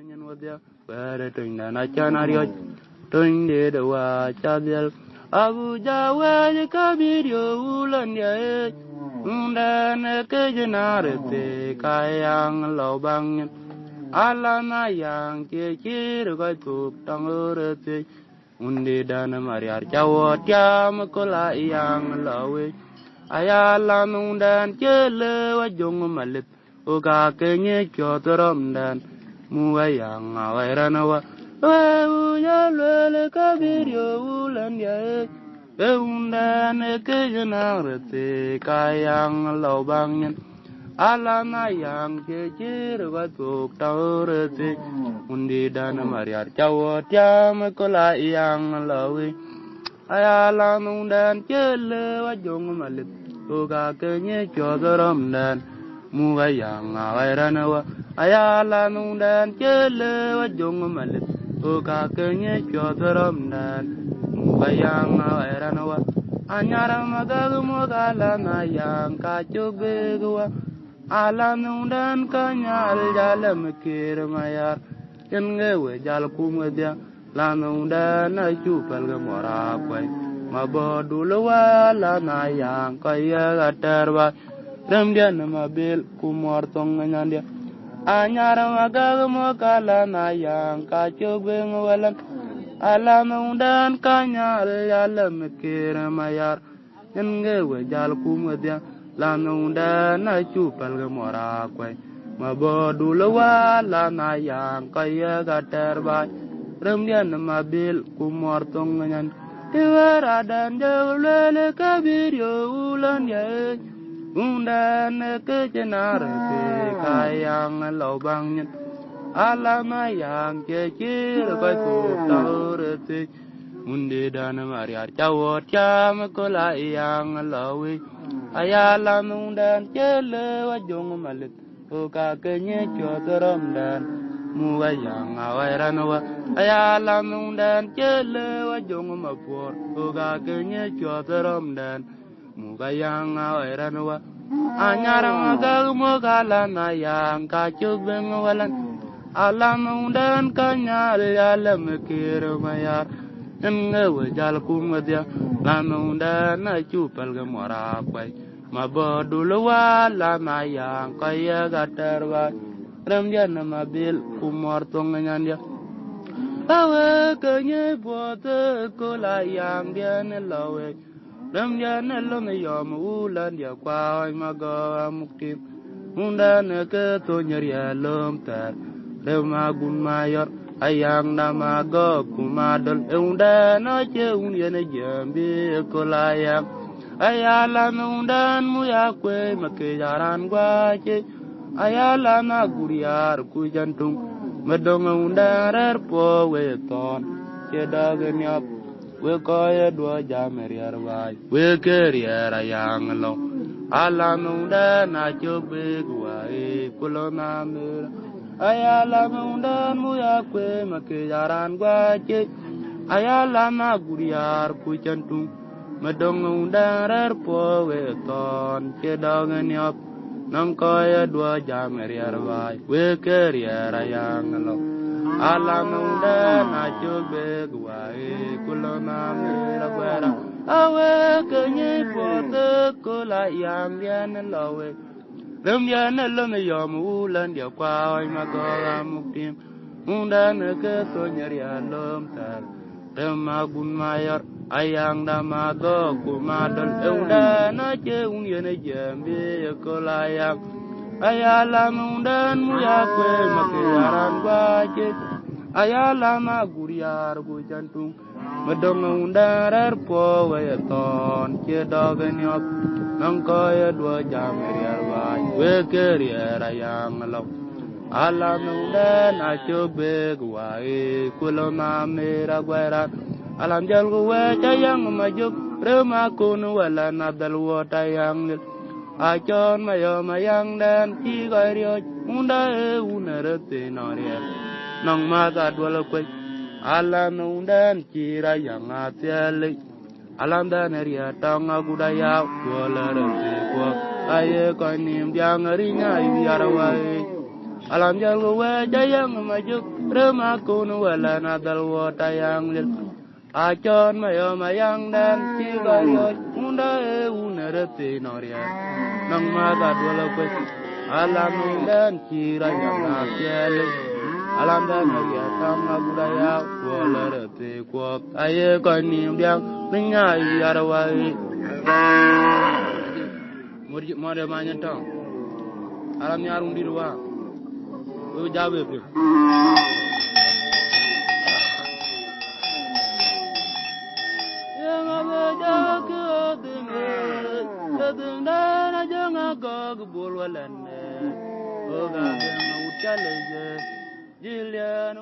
nyan wadia bare tunda na chanario tunde de wa chadel abu jawa je kabirio ulan ya undana ke jenare te kayang lobang alana yang kecir ga tup tangurete unde dana mariar jawa tiam kola yang lawe ayala nundan chele wa jong malit uga kenye kyotorom dan muwayang awairana wa uya lele kabirio ulan ya undan ke jenarete kayang lobang alana yang kecir wa tup tangurete unde dana mariar jawa tiam kola yang lawe ayala nundan chele wa jong malit uga kenye kyotorom dan muwayang awairana wa ayala nundan chele wa jong malit uga kenye kyotorom dan muwayang awairana wa anyara magagu mogala na yang kachobe wa ala nundan kanyal jalam kir mayar kengewe jal kumedya lanunda na chupal ga mora kwai mabodul wala na yang kaya gaterba remdian mabil kumor tong nyandia anyara magaga mokala na yang kachobe ngwalan alamunda kanya yalam kir mayar ngewe jal kumedya lanunda na chupal ga mora kwai mabodul wala na yang kaya gaterba remdian mabil kumor tong nyan tiwara dan jawlele kabirio ulan ya undan ke jenare ke kayang lobang nyan alama yang kecir ka tutarete unde dan mariar jawo tiam kola yang lawe ayala undan chele wa jong malit uka kenye chotorom dan muwayang awairana wa ayala nundan chele wa jong mapor uga kenye chotorom dan muwayang awairana wa anyara magal mogala na yang kachubeng walan alam nundan kanyal alam kir mayar ngewe jal kumadya lanundan na chupal gamora kwai mabodul wala na yang kaya gaterwa remdian mabil kumor tong nyandia awe kenye bote kola yang dia nelawe remdian lom yom ulan dia kwa maga mukti undan ke to nyeria lom tar remagun mayor ayang nama go kumadol undan che unyene jambi kola yang ayala undan muya kwe makejaran gwache ayala na guriar ku jantung medong undarer po weton cedagenyap we koye dua jameriar wai we kerier ayang lo ala undan na chobe guai kulona mer ayala undan muya kwe makejaran gwache ayala na guriar ku jantung medong undarer po weton cedagenyap nang kaya dua jameriar wai we kerier ayang lo alam undan na chobe guai kulona mera gwera awe kenye pote kola yang dian lawe remdian lo me yom ulan dia kwa maga muktim undan ke to nyeria lom tar remagun mayor ayang damago kumadol undan che unyene jambi kolayang ayala undan muya kwe makiyaran baje ayala maguriar gu jantung medong undarer po weton che dogenyop nang kaya dua jameriar baje we kerier ayang lo alam undan achobe guai kulona mera gwera alam jal guwe cayang majuk rema kun wala nadal wota yang achon mayo mayang dan chi gario unda unerete noriel nang maga dwala kwe alam undan chira yang atiale alam dan ria tang agudaya wala rete ko aye ko nim yang rinya ibiarawai alam jago we jayang majuk rema kunu wala nadal wota yang lil achon mayo mayang dan sigayo munda e unerete noria nang maga dwala kwes alam dan kira yang nasiel alam dan ya sama budaya wala rete ko aye kani biang nya yarawai mode manyantang alam nyarum dirwa o jabe pe yang abeja ke denge sedenda na janga gog bolwalan o ga utale je jilian